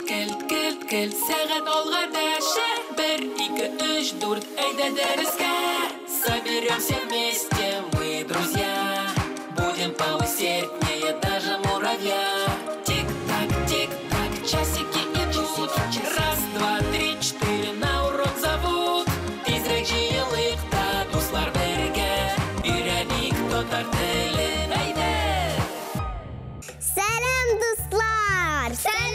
Кел, сәғат олғарда шәр 1, 2, 3, 4, әйдә дәрескә. Соберемся вместе, мы друзья. Будем поусерднее даже муравья. Тик-так, часики идут. 1, 2, 3, 4 на урок зовут. Тизрәк җыелыйк та дуслар бергә. Өйрәник татар телен, әйдә. Сәлам дуслар! Сәлам!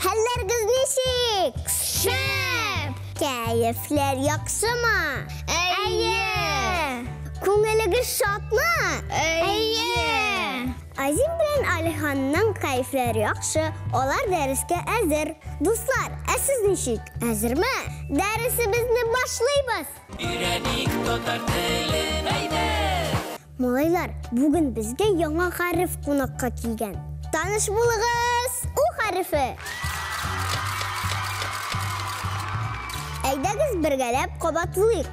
Хәлләрегез ничек? Шәп! Кәефләр яхшымы? Әйе! Күңелегез шатмы? Әйе! Азим белән Алиханның кәефләре яхшы, алар дәрескә әзер. Дуслар, сез ничек? Әзерме? Дәресебезне башлыйбыз. Өйрәник татар телен, әйдә. Малайлар, бүген безгә яңа хәреф кунакка килгән. Таныш булыгыз, У хәрефе. Әйдәгез бергәләп кабатлыйк.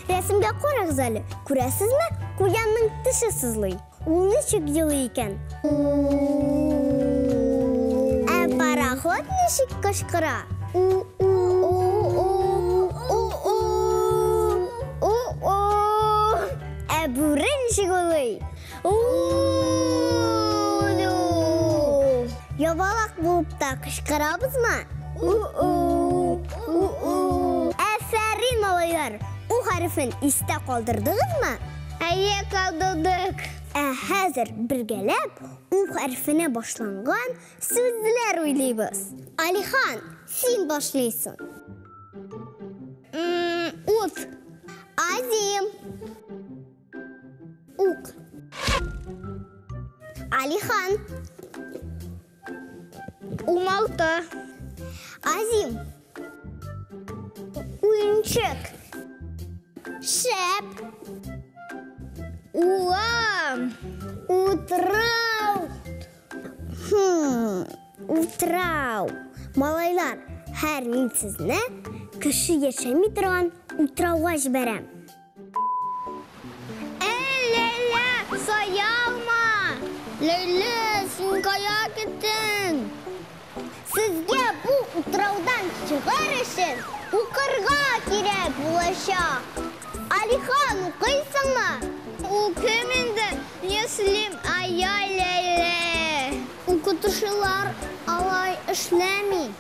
Рәсемгә карагыз әле. Күрәсезме? Куянның теше сызлый. Ул ничек елый икән? Пароход ничек кычкыра? Бүре ничек улый? Ябалак булып та кычкырабызмы? Әфәрин малайлар, У хәрефен истә калдырдыгызмы? Әйе, калдырдык. Хәзер бергәләп У хәрефенә башланган сүзләр уйлыйбыз. Алихан, син башлыйсың. Ут. Азим. Ук. Алихан. Умалты. Азим. Уенчик. Шәп. Улам. Утрау. Утрау. Малайлар, һәр мин сезне кеше яшәми торган утрауга җибәрәм. Ләйлә, саялма. Ләйлә, син кая киттең? Сезгә бу утраудан чыгар өчен укырга кирәк булачак. Алихан, укыйсыңмы? Укыйм инде, Неслим, ай-яй, Ләйлә. Укытучылар алай эшләми.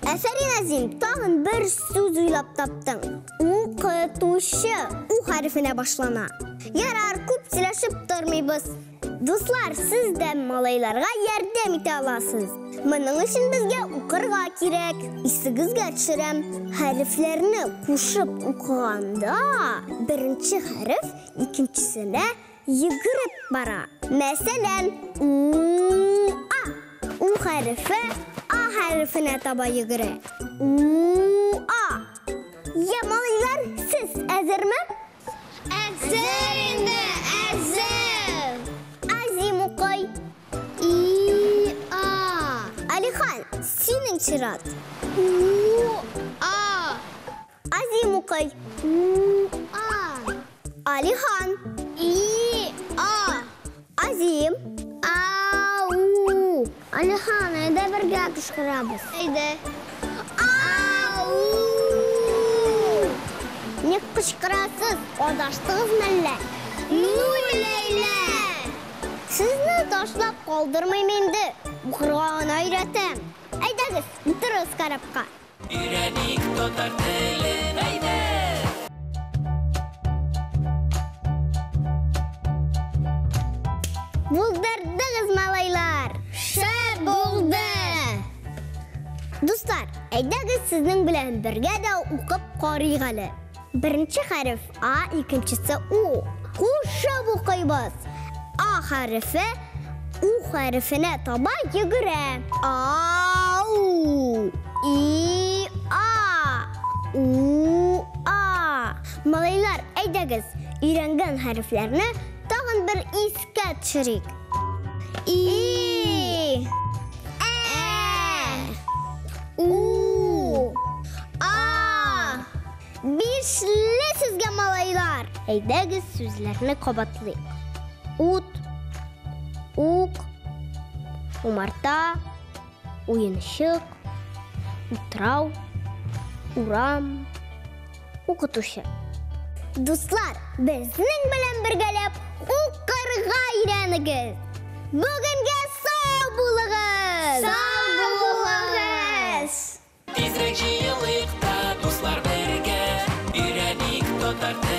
Әфәрин, Азим, тагын бер сүз уйлап таптың. Укытучы У хәрефенә башлана. Ярар, күп сөйләшеп тормыйбыз. Дуслар, сез дә малайларга ярдәм итә аласыз. Моның өчен безгә укырга кирәк. Исегезгә төшерәм. Хәрефләрне кушып укыганда, беренче хәреф икенчесенә йөгереп бара. Мәсәлән, У-а. У хәрефе А хәрефенә таба йөгерә. У-а. Я, малайлар, сез әзерме? Әзер инде, әзер. Азим укый. И-а. Алихан, синең чират. У-а. Азим укый. У-а. Алихан. И-а. Азим. Ау. Алихан, әйдә бергә кычкырабыз. Әйдә. Ау. Ник кычкырасыз? Адаштыгызмы әллә? Ләйлә. Сезне ташлап калдырмыйм инде. Укырга гына өйрәтәм. Әйдәгез, утырыгыз карапка. Өйрәник татар телен, әйдә. Булдырдыгыз, малайлар. Шәп булды. Дуслар, әйдәгез сезнең белән бергә дә укып карыйк әле. Беренче хәреф А, икенчесе У. Кушып укыйбыз. А хәрефе У хәрефенә таба йөгерә. Ау. И-а. У-а. Малайлар, әйдәгез, өйрәнгән хәрефләрне тагын бер искә төшерик. И. Ә. У. А. Бишле сезгә, малайлар. Әйдәгез, сүзләрне кабатлыйк. Ут. Ук, умарта, уеншык, утрау, урам, укытушы. Дуслар, безнең белән бергәләп укырга өйрәнегез. Бүгенгә сау булыгыз! Сау булыгыз! Тизрәк җыелыйк та, дуслар бергә, өйрәник татар телен.